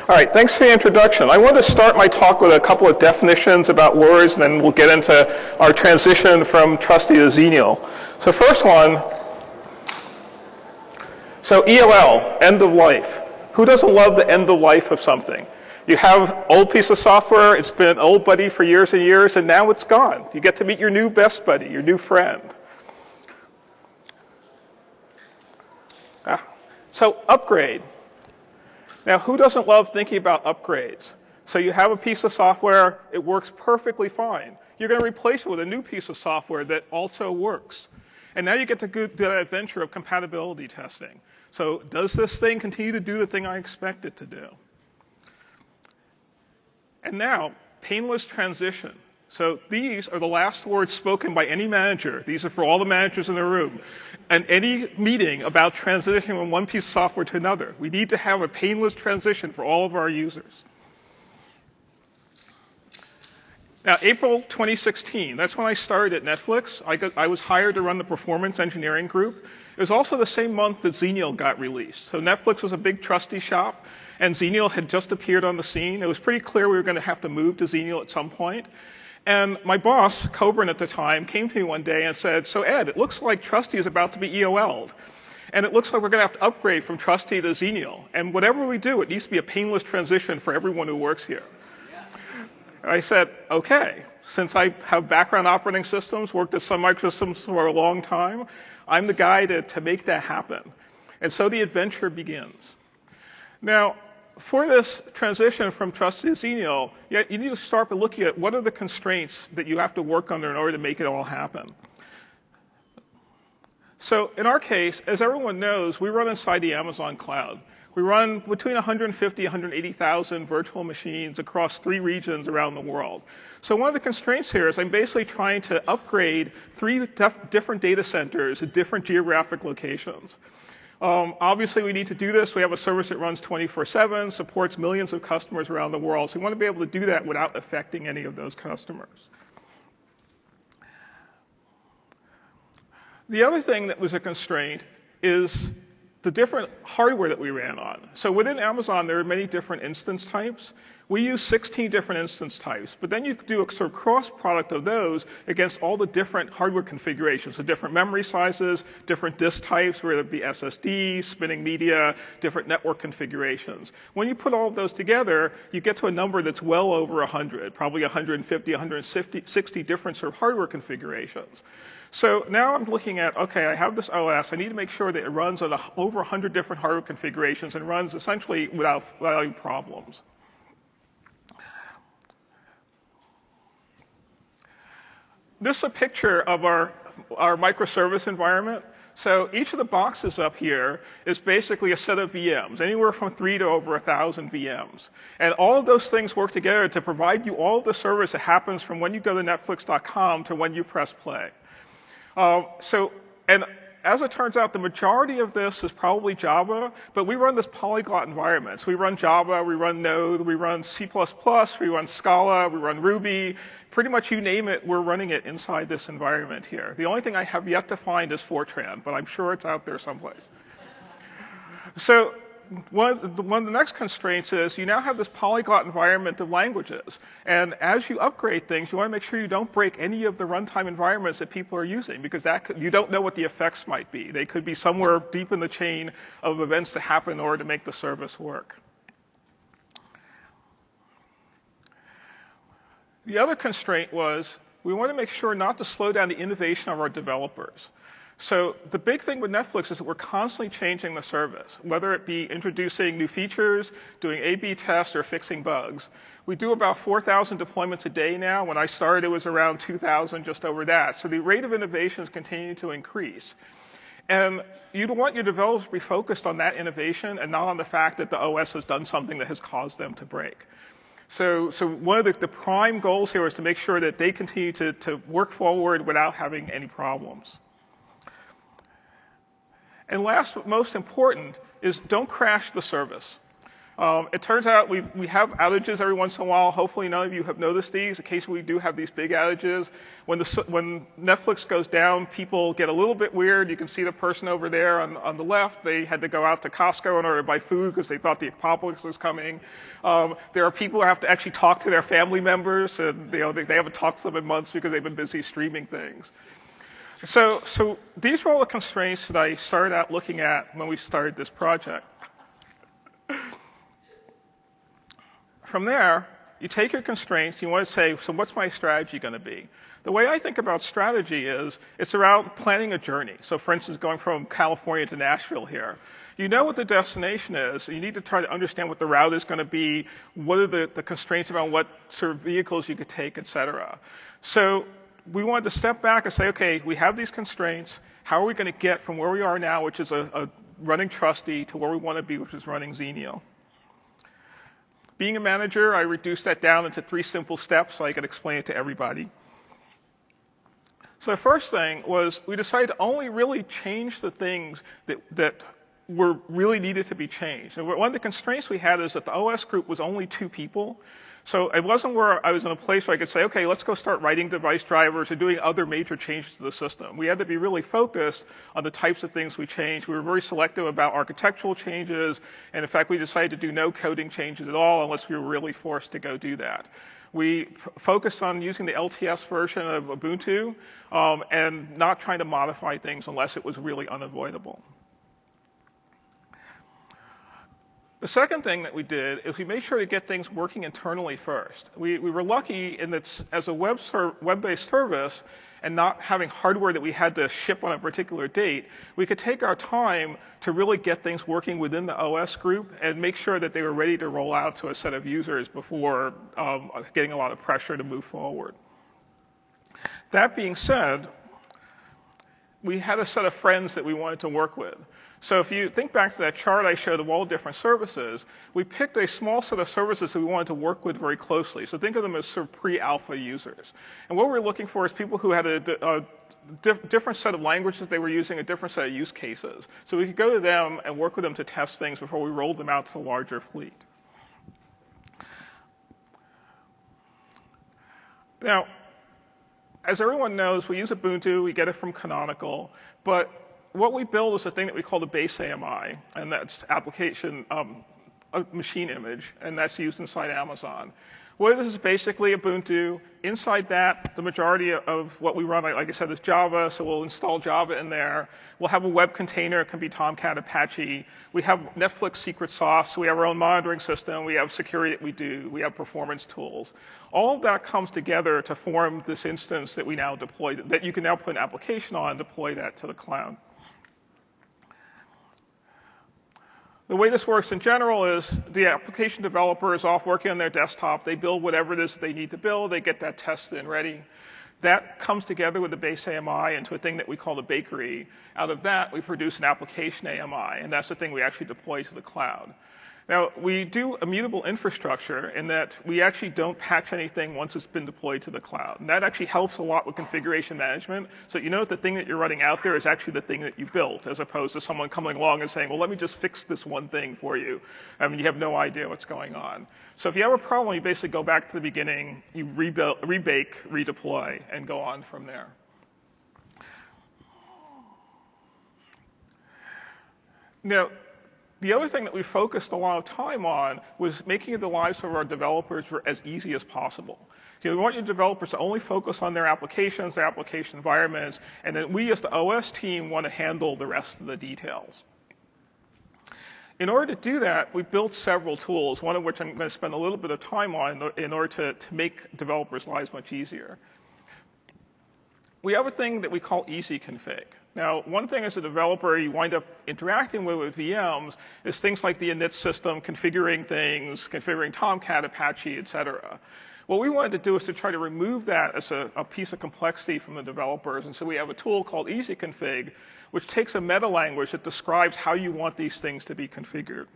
All right, thanks for the introduction. I want to start my talk with a couple of definitions about words, and then we'll get into our transition from trusty to Xenial. So first one, so EOL, end of life. Who doesn't love the end of life of something? You have an old piece of software, it's been an old buddy for years and years, and now it's gone. You get to meet your new best buddy, your new friend. So upgrade. Now, who doesn't love thinking about upgrades? So you have a piece of software, it works perfectly fine. You're going to replace it with a new piece of software that also works. And now you get to do that adventure of compatibility testing. So does this thing continue to do the thing I expect it to do? And now, painless transition. So these are the last words spoken by any manager. These are for all the managers in the room. And any meeting about transitioning from one piece of software to another. We need to have a painless transition for all of our users. Now, April 2016, that's when I started at Netflix. I was hired to run the performance engineering group. It was also the same month that Xenial got released. So Netflix was a big trusty shop, and Xenial had just appeared on the scene. It was pretty clear we were going to have to move to Xenial at some point. And my boss, Coburn at the time, came to me one day and said, so Ed, it looks like Trusty is about to be EOL'd. And it looks like we're going to have to upgrade from Trusty to Xenial. And whatever we do, it needs to be a painless transition for everyone who works here. And I said, okay, since I have background operating systems, worked at Sun Microsystems for a long time, I'm the guy to make that happen. And so the adventure begins. Now, for this transition from Trusty to Xenial, you need to start by looking at what are the constraints that you have to work under in order to make it all happen. So in our case, as everyone knows, we run inside the Amazon cloud. We run between 150 and 180,000 virtual machines across 3 regions around the world. So one of the constraints here is I'm basically trying to upgrade 3 different data centers at different geographic locations. Obviously, we need to do this. We have a service that runs 24/7, supports millions of customers around the world. So we want to be able to do that without affecting any of those customers. The other thing that was a constraint is the different hardware that we ran on. So within Amazon, there are many different instance types. We use 16 different instance types, but then you could do a sort of cross-product of those against all the different hardware configurations, so different memory sizes, different disk types, whether it be SSD, spinning media, different network configurations. When you put all of those together, you get to a number that's well over 100, probably 150, 160 different sort of hardware configurations. So now I'm looking at, okay, I have this OS. I need to make sure that it runs on over 100 different hardware configurations and runs essentially without any problems. This is a picture of our microservice environment. So each of the boxes up here is basically a set of VMs, anywhere from 3 to over 1,000 VMs. And all of those things work together to provide you all of the service that happens from when you go to Netflix.com to when you press play. And as it turns out, the majority of this is probably Java, but we run this polyglot environment. So we run Java, we run Node, we run C++, we run Scala, we run Ruby. Pretty much you name it, we're running it inside this environment here. The only thing I have yet to find is Fortran, but I'm sure it's out there someplace. So one of the next constraints is you now have this polyglot environment of languages. And as you upgrade things, you want to make sure you don't break any of the runtime environments that people are using, because you don't know what the effects might be. They could be somewhere deep in the chain of events that happen in order to make the service work. The other constraint was we want to make sure not to slow down the innovation of our developers. So the big thing with Netflix is that we're constantly changing the service, whether it be introducing new features, doing A/B tests, or fixing bugs. We do about 4,000 deployments a day now. When I started, it was around 2,000, just over that. So the rate of innovation is continuing to increase. And you want your developers to be focused on that innovation and not on the fact that the OS has done something that has caused them to break. So one of the prime goals here is to make sure that they continue to work forward without having any problems. And last but most important is don't crash the service. It turns out we have outages every once in a while. Hopefully none of you have noticed these. Occasionally we do have these big outages. When Netflix goes down, people get a little bit weird. You can see the person over there on the left. They had to go out to Costco in order to buy food because they thought the apocalypse was coming. There are people who have to actually talk to their family members, and they haven't talked to them in months because they've been busy streaming things. So these were all the constraints that I started out looking at when we started this project. From there, you take your constraints, you want to say, so what's my strategy going to be? The way I think about strategy is it's around planning a journey. So for instance, going from California to Nashville here. You know what the destination is, and you need to try to understand what the route is going to be, what are the constraints around what sort of vehicles you could take, et cetera. So we wanted to step back and say, okay, we have these constraints. How are we going to get from where we are now, which is a running trusty, to where we want to be, which is running Xenial? Being a manager, I reduced that down into 3 simple steps so I could explain it to everybody. So the first thing was we decided to only really change the things that were really needed to be changed. And one of the constraints we had is that the OS group was only 2 people. So it wasn't where I was in a place where I could say, okay, let's go start writing device drivers or doing other major changes to the system. We had to be really focused on the types of things we changed. We were very selective about architectural changes. And in fact, we decided to do no coding changes at all unless we were really forced to go do that. We focused on using the LTS version of Ubuntu and not trying to modify things unless it was really unavoidable. The second thing that we did is we made sure to get things working internally first. We were lucky in that as a web-based service and not having hardware that we had to ship on a particular date, we could take our time to really get things working within the OS group and make sure that they were ready to roll out to a set of users before getting a lot of pressure to move forward. That being said, we had a set of friends that we wanted to work with. So if you think back to that chart I showed of all different services, we picked a small set of services that we wanted to work with very closely. So think of them as sort of pre-alpha users. And what we're looking for is people who had a different set of languages they were using, a different set of use cases. So we could go to them and work with them to test things before we rolled them out to the larger fleet. Now, as everyone knows, we use Ubuntu. We get it from Canonical. But what we build is a thing that we call the base AMI, and that's application a machine image, and that's used inside Amazon. Well, this is basically Ubuntu. Inside that, the majority of what we run, like I said, is Java, so we'll install Java in there. We'll have a web container. It can be Tomcat, Apache. We have Netflix secret sauce. So we have our own monitoring system. We have security that we do. We have performance tools. All of that comes together to form this instance that we now deploy, that you can now put an application on and deploy that to the cloud. The way this works in general is the application developer is off working on their desktop. They build whatever it is that they need to build. They get that tested and ready. That comes together with the base AMI into a thing that we call the bakery. Out of that, we produce an application AMI, and that's the thing we actually deploy to the cloud. Now, we do immutable infrastructure in that we actually don't patch anything once it's been deployed to the cloud. And that actually helps a lot with configuration management. So you know that the thing that you're running out there is actually the thing that you built, as opposed to someone coming along and saying, well, let me just fix this one thing for you. I mean, you have no idea what's going on. So if you have a problem, you basically go back to the beginning, you rebake, redeploy, and go on from there. Now, the other thing that we focused a lot of time on was making the lives of our developers as easy as possible. So we want your developers to only focus on their applications, their application environments, and then we as the OS team want to handle the rest of the details. In order to do that, we built several tools, one of which I'm going to spend a little bit of time on in order to make developers' lives much easier. We have a thing that we call EasyConfig. Now, one thing as a developer you wind up interacting with VMs is things like the init system, configuring things, configuring Tomcat, Apache, et cetera. What we wanted to do is to try to remove that as a piece of complexity from the developers. And so we have a tool called EasyConfig, which takes a meta language that describes how you want these things to be configured.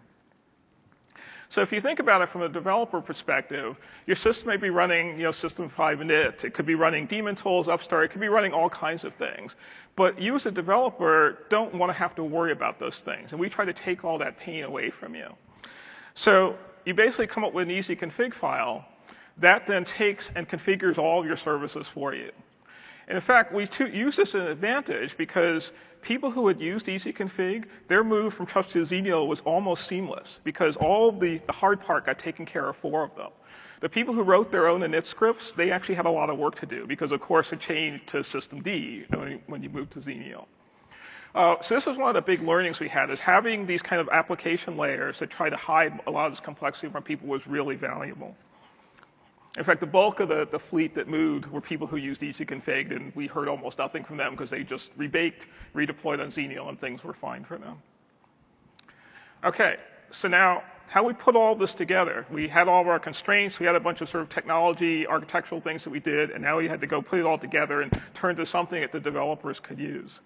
So if you think about it from a developer perspective, your system may be running, System 5 init. It could be running daemon tools, Upstart. It could be running all kinds of things. But you as a developer don't want to have to worry about those things. And we try to take all that pain away from you. So you basically come up with an EasyConfig file that then takes and configures all of your services for you. And in fact, we use this as an advantage because people who had used EasyConfig, their move from Trusty to Xenial was almost seamless because all of the hard part got taken care of for them. The people who wrote their own init scripts, they actually had a lot of work to do because, of course, it changed to systemd when you moved to Xenial. So this was one of the big learnings we had, is having these kind of application layers that try to hide a lot of this complexity from people was really valuable. In fact, the bulk of the fleet that moved were people who used EasyConfig, and we heard almost nothing from them because they just rebaked, redeployed on Xenial, and things were fine for them. OK, so now how we put all this together. We had all of our constraints. We had a bunch of sort of technology, architectural things that we did, and now we had to go put it all together and turn to something that the developers could use.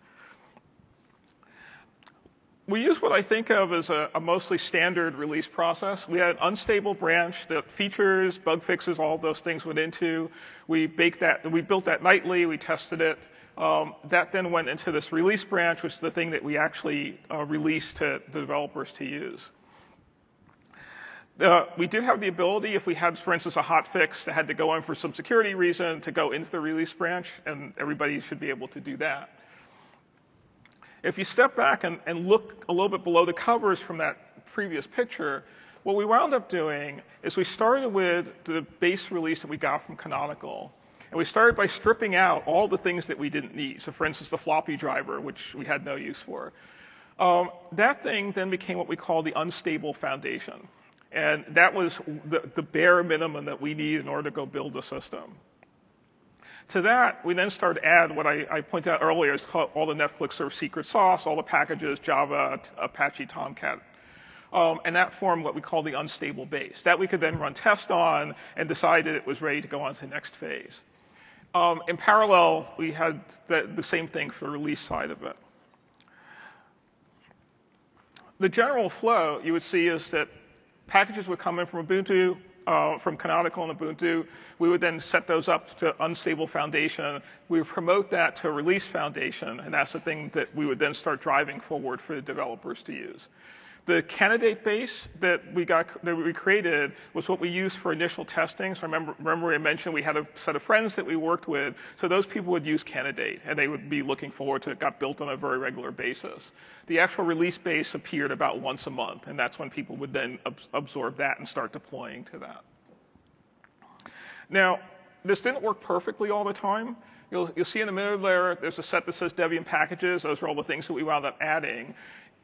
We use what I think of as a mostly standard release process. We had an unstable branch that features, bug fixes, all of those things went into. We built that nightly. We tested it. That then went into this release branch, which is the thing that we actually released to the developers to use. We did have the ability, if we had, for instance, a hot fix that had to go in for some security reason, to go into the release branch, and everybody should be able to do that. If you step back and look a little bit below the covers from that previous picture, what we wound up doing is we started with the base release that we got from Canonical. And we started by stripping out all the things that we didn't need. So for instance, the floppy driver, which we had no use for. That thing then became what we call the unstable foundation. And that was the bare minimum that we need in order to go build the system. To that, we then started to add what I pointed out earlier is called all the Netflix sort of secret sauce, all the packages, Java, Apache, Tomcat. And that formed what we call the unstable base. That we could then run tests on and decide that it was ready to go on to the next phase. In parallel, we had the same thing for the release side of it. The general flow you would see is that packages would come in from Ubuntu, from Canonical and Ubuntu. We would then set those up to unstable foundation. We would promote that to a release foundation, and that's the thing that we would then start driving forward for the developers to use. The candidate base that we created was what we used for initial testing. So remember I mentioned we had a set of friends that we worked with. So those people would use candidate, and they would be looking forward to it. Got built on a very regular basis. The actual release base appeared about once a month, and that's when people would then absorb that and start deploying to that. Now, this didn't work perfectly all the time. You'll see in the middle there, there's a set that says Debian packages. Those are all the things that we wound up adding.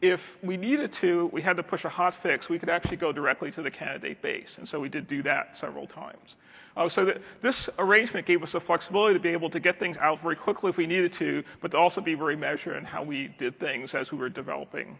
If we needed to, we had to push a hotfix, we could actually go directly to the candidate base. And so we did do that several times. So this arrangement gave us the flexibility to be able to get things out very quickly if we needed to, but to also be very measured in how we did things as we were developing.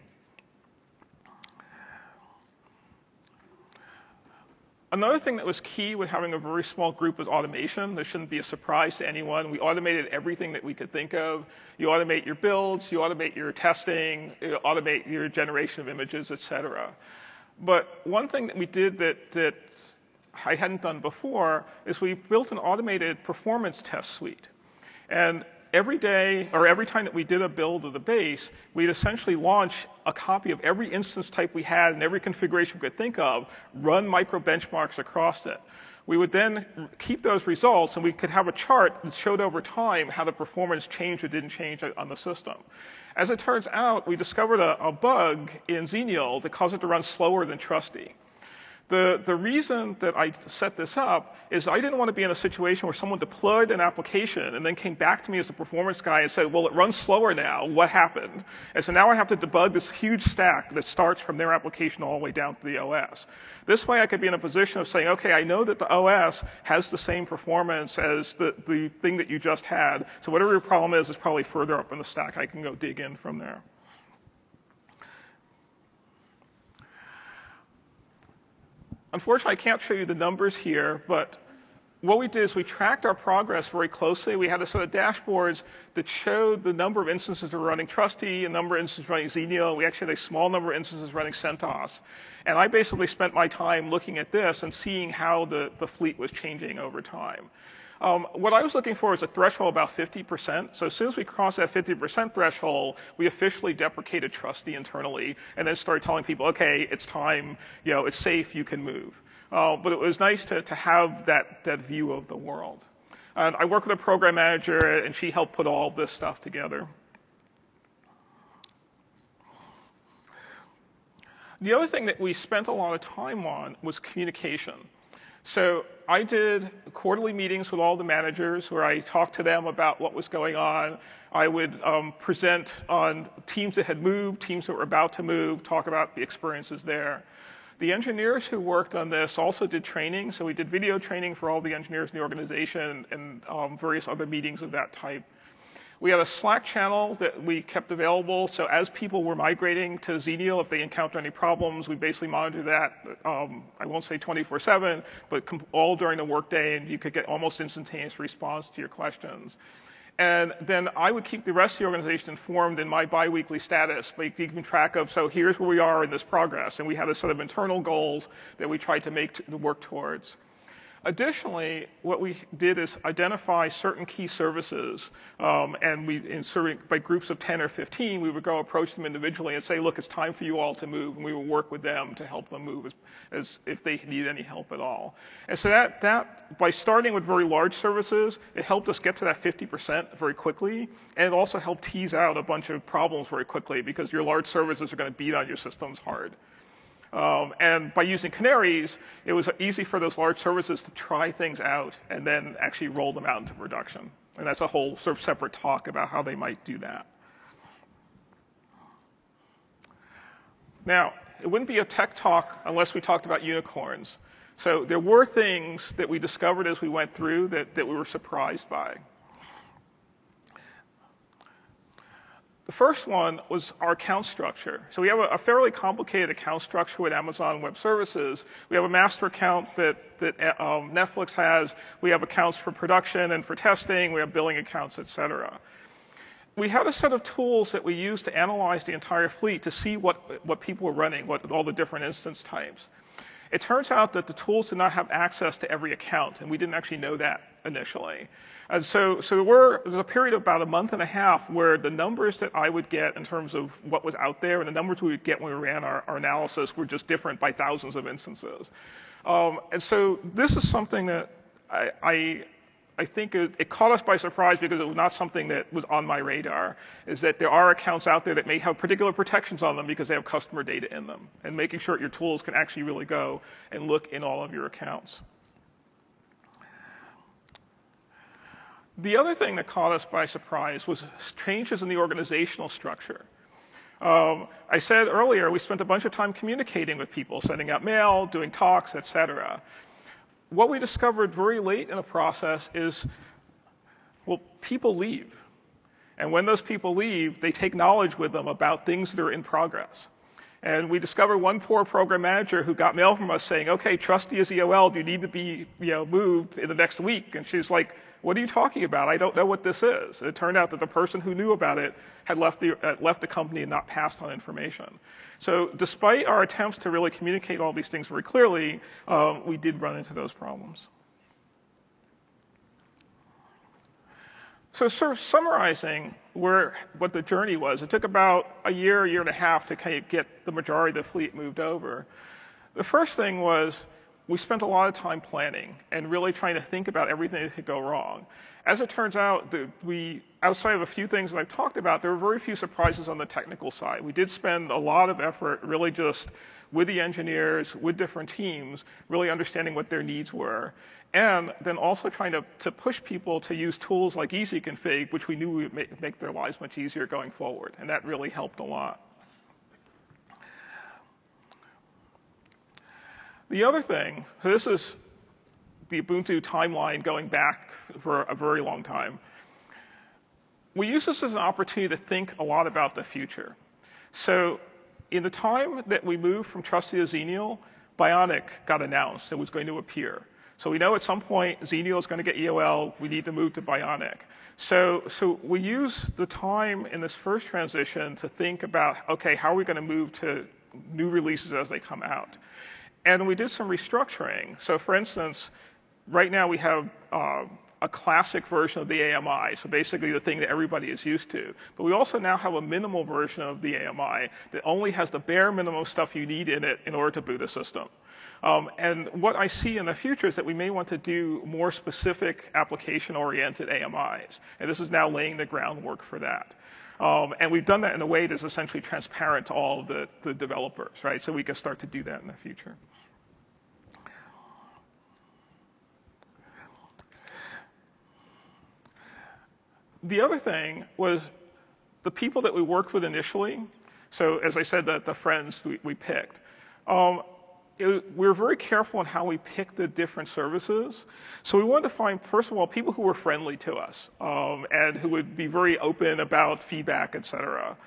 Another thing that was key with having a very small group was automation. This shouldn't be a surprise to anyone. We automated everything that we could think of. You automate your builds, you automate your testing, you automate your generation of images, et cetera. But one thing that we did that I hadn't done before is we built an automated performance test suite. And every day, or every time that we did a build of the base, we'd essentially launch a copy of every instance type we had and every configuration we could think of, run micro benchmarks across it. We would then keep those results, and we could have a chart that showed over time how the performance changed or didn't change on the system. As it turns out, we discovered a bug in Xenial that caused it to run slower than Trusty. The reason that I set this up is I didn't want to be in a situation where someone deployed an application and then came back to me as the performance guy and said, well, it runs slower now. What happened? And so now I have to debug this huge stack that starts from their application all the way down to the OS. This way I could be in a position of saying, OK, I know that the OS has the same performance as the thing that you just had. So whatever your problem is probably further up in the stack. I can go dig in from there. Unfortunately, I can't show you the numbers here, but what we did is we tracked our progress very closely. We had a set of dashboards that showed the number of instances that were running Trusty, a number of instances running Xenial. We actually had a small number of instances running CentOS. And I basically spent my time looking at this and seeing how the fleet was changing over time. What I was looking for is a threshold about 50%. So as soon as we crossed that 50% threshold, we officially deprecated Trusty internally and then started telling people, okay, it's time, it's safe, you can move. But it was nice to have that view of the world. And I worked with a program manager, and she helped put all this stuff together. The other thing that we spent a lot of time on was communication. So I did quarterly meetings with all the managers where I talked to them about what was going on. I would present on teams that had moved, teams that were about to move, talk about the experiences there. The engineers who worked on this also did training. So we did video training for all the engineers in the organization and various other meetings of that type. We had a Slack channel that we kept available. So as people were migrating to Xenial, if they encountered any problems, we basically monitored that, I won't say 24/7, but all during the workday, and you could get almost instantaneous response to your questions. And then I would keep the rest of the organization informed in my biweekly status by keeping track of, so here's where we are in this progress. And we had a set of internal goals that we tried to work towards. Additionally, what we did is identify certain key services, and by groups of 10 or 15, we would go approach them individually and say, look, it's time for you all to move, and we would work with them to help them move as if they need any help at all. And so that by starting with very large services, it helped us get to that 50% very quickly, and it also helped tease out a bunch of problems very quickly because your large services are going to beat on your systems hard. And by using canaries, it was easy for those large services to try things out and then actually roll them out into production. And that's a whole sort of separate talk about how they might do that. Now, it wouldn't be a tech talk unless we talked about unicorns. So there were things that we discovered as we went through that we were surprised by. The first one was our account structure. So we have a fairly complicated account structure with Amazon Web Services. We have a master account that Netflix has. We have accounts for production and for testing. We have billing accounts, et cetera. We had a set of tools that we used to analyze the entire fleet to see what people were running, what all the different instance types. It turns out that the tools did not have access to every account, and we didn't actually know that initially. And so there was a period of about a month and a half where the numbers that I would get in terms of what was out there and the numbers we would get when we ran our analysis were just different by thousands of instances. And so this is something that I think it caught us by surprise because it was not something that was on my radar, is that there are accounts out there that may have particular protections on them because they have customer data in them, and making sure your tools can actually really go and look in all of your accounts. The other thing that caught us by surprise was changes in the organizational structure. I said earlier we spent a bunch of time communicating with people, sending out mail, doing talks, et cetera. What we discovered very late in the process is, well, people leave. And when those people leave, they take knowledge with them about things that are in progress. And we discovered one poor program manager who got mail from us saying, okay, Trusty is EOL, do you need to be moved in the next week? And she's like, what are you talking about? I don't know what this is. And it turned out that the person who knew about it had left the company and not passed on information. So despite our attempts to really communicate all these things very clearly, we did run into those problems. So sort of summarizing what the journey was, it took about a year and a half to kind of get the majority of the fleet moved over. The first thing was we spent a lot of time planning and really trying to think about everything that could go wrong. As it turns out, outside of a few things that I've talked about, there were very few surprises on the technical side. We did spend a lot of effort really just with the engineers, with different teams, really understanding what their needs were. And then also trying to push people to use tools like EasyConfig, which we knew would make their lives much easier going forward. And that really helped a lot. The other thing, so this is the Ubuntu timeline going back for a very long time. We use this as an opportunity to think a lot about the future. So in the time that we moved from Trusty to Xenial, Bionic got announced and was going to appear. So we know at some point Xenial is going to get EOL. We need to move to Bionic. So we use the time in this first transition to think about, okay, how are we going to move to new releases as they come out? And we did some restructuring. So for instance, right now we have a classic version of the AMI, so basically the thing that everybody is used to. But we also now have a minimal version of the AMI that only has the bare minimum stuff you need in it in order to boot a system. And what I see in the future is that we may want to do more specific application-oriented AMIs. And this is now laying the groundwork for that. And we've done that in a way that's essentially transparent to all of the developers, right? So we can start to do that in the future. The other thing was the people that we worked with initially. So as I said, the friends we picked. We were very careful in how we picked the different services. So we wanted to find, first of all, people who were friendly to us and who would be very open about feedback, et cetera.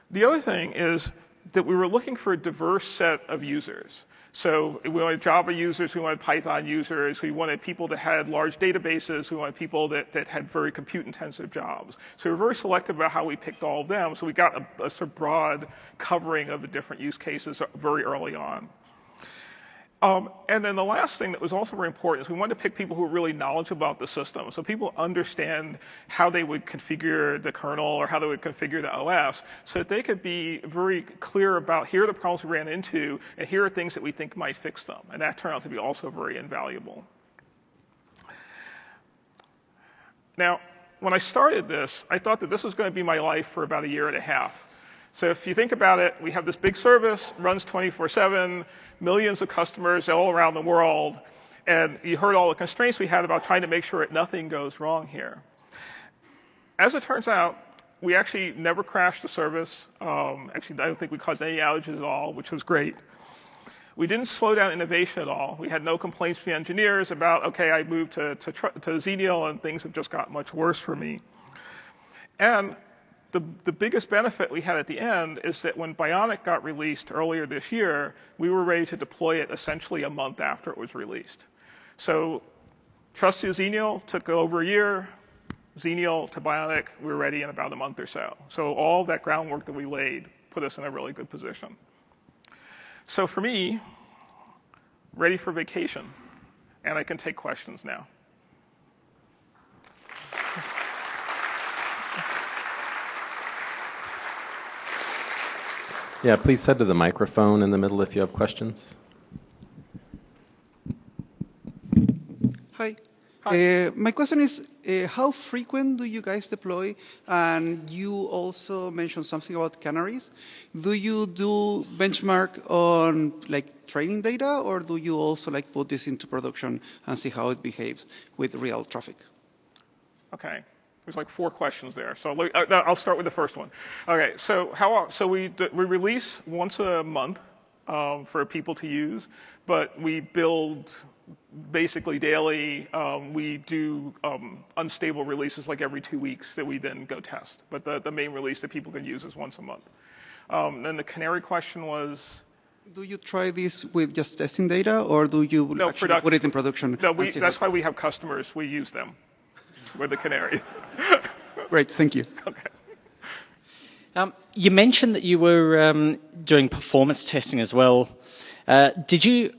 The other thing is that we were looking for a diverse set of users. So we wanted Java users, we wanted Python users, we wanted people that had large databases, we wanted people that had very compute-intensive jobs. So we were very selective about how we picked all of them, so we got a sort of broad covering of the different use cases very early on. And then the last thing that was also very important is we wanted to pick people who were really knowledgeable about the system. So people understand how they would configure the kernel or how they would configure the OS so that they could be very clear about here are the problems we ran into and here are things that we think might fix them. And that turned out to be also very invaluable. Now, when I started this, I thought that this was going to be my life for about a year and a half. So if you think about it, we have this big service, runs 24/7, millions of customers all around the world, and you heard all the constraints we had about trying to make sure that nothing goes wrong here. As it turns out, we actually never crashed the service. Actually, I don't think we caused any outages at all, which was great. We didn't slow down innovation at all. We had no complaints from the engineers about, okay, I moved to Xenial and things have just got much worse for me. And the biggest benefit we had at the end is that when Bionic got released earlier this year, we were ready to deploy it essentially a month after it was released. So Trusted Xenial took over a year. Xenial to Bionic, we were ready in about a month or so. So all that groundwork that we laid put us in a really good position. So for me, ready for vacation. And I can take questions now. Yeah, please head to the microphone in the middle if you have questions. Hi. Hi. My question is, how frequent do you guys deploy? And you also mentioned something about canaries. Do you do benchmark on like training data, or do you also like put this into production and see how it behaves with real traffic? Okay. There's like 4 questions there. So I'll start with the first one. Okay, so we release once a month for people to use, but we build basically daily. We do unstable releases like every 2 weeks that we then go test. But the main release that people can use is once a month. Then the canary question was? Do you try this with just testing data, or do you actually put it in production? No, that's why we have customers. We use them. With the canary. Great, thank you. Okay. You mentioned that you were doing performance testing as well. How did you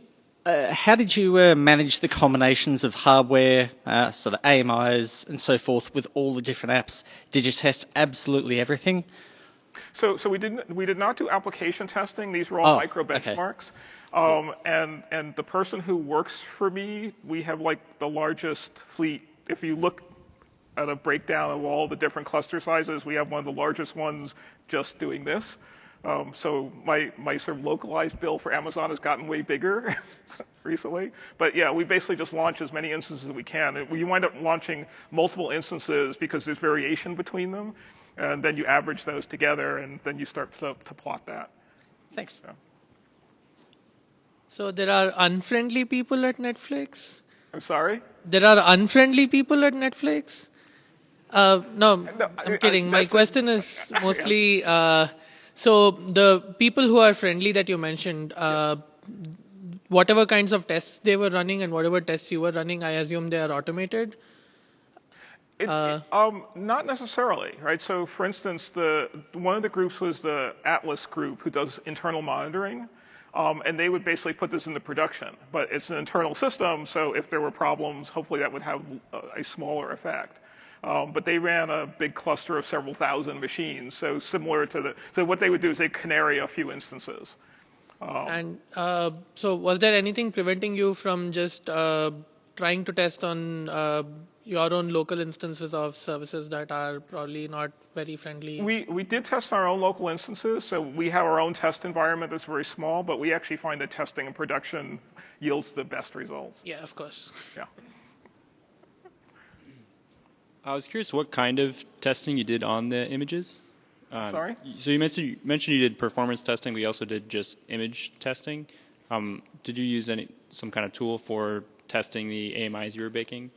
manage the combinations of hardware, so the AMIs and so forth, with all the different apps? Did you test absolutely everything? So we did not do application testing. These were all micro benchmarks. Okay. And the person who works for me, we have like the largest fleet. If you look at a breakdown of all the different cluster sizes, we have one of the largest ones just doing this. So my sort of localized bill for Amazon has gotten way bigger recently. But yeah, we basically just launch as many instances as we can. We wind up launching multiple instances because there's variation between them. And then you average those together, and then you start to plot that. Thanks. So there are unfriendly people at Netflix? I'm sorry? There are unfriendly people at Netflix? No, I'm kidding. My question is mostly, so the people who are friendly that you mentioned, yes. Whatever kinds of tests they were running and whatever tests you were running, I assume they are automated? Not necessarily, right? So for instance, one of the groups was the Atlas group who does internal monitoring. and they would basically put this into production. But it's an internal system, so if there were problems, hopefully that would have a smaller effect. But they ran a big cluster of several thousand machines, so similar to so what they would do is they'd canary a few instances. So was there anything preventing you from just trying to test on your own local instances of services that are probably not very friendly? We did test our own local instances, so we have our own test environment that's very small, but we actually find that testing in production yields the best results. Yeah, of course. Yeah. I was curious what kind of testing you did on the images. Sorry? So you mentioned you did performance testing, but you also did just image testing. Did you use some kind of tool for testing the AMIs you were baking?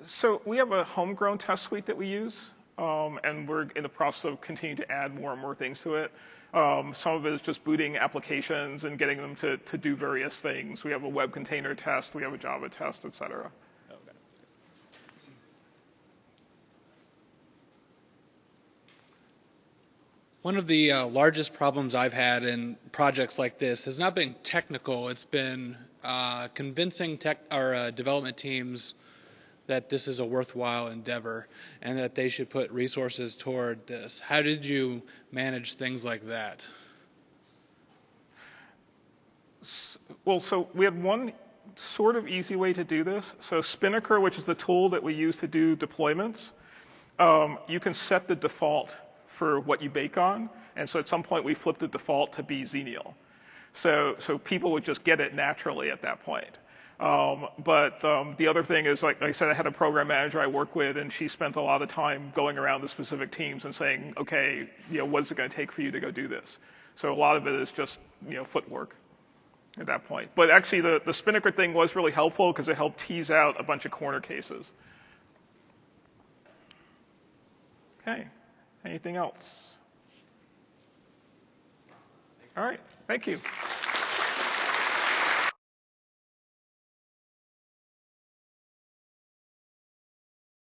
So we have a homegrown test suite that we use, and we're in the process of continuing to add more and more things to it. Some of it is just booting applications and getting them to do various things. We have a web container test, we have a Java test, et cetera. One of the largest problems I've had in projects like this has not been technical. It's been convincing development teams that this is a worthwhile endeavor and that they should put resources toward this. How did you manage things like that? Well, so we had one sort of easy way to do this. So Spinnaker, which is the tool that we use to do deployments, you can set the default for what you bake on. And so at some point we flipped the default to be Xenial. So people would just get it naturally at that point. But the other thing is, like I said, I had a program manager I work with, and she spent a lot of time going around the specific teams and saying, okay, what's it going to take for you to go do this? So a lot of it is just footwork at that point. But actually the Spinnaker thing was really helpful because it helped tease out a bunch of corner cases. Okay. Anything else? All right. Thank you.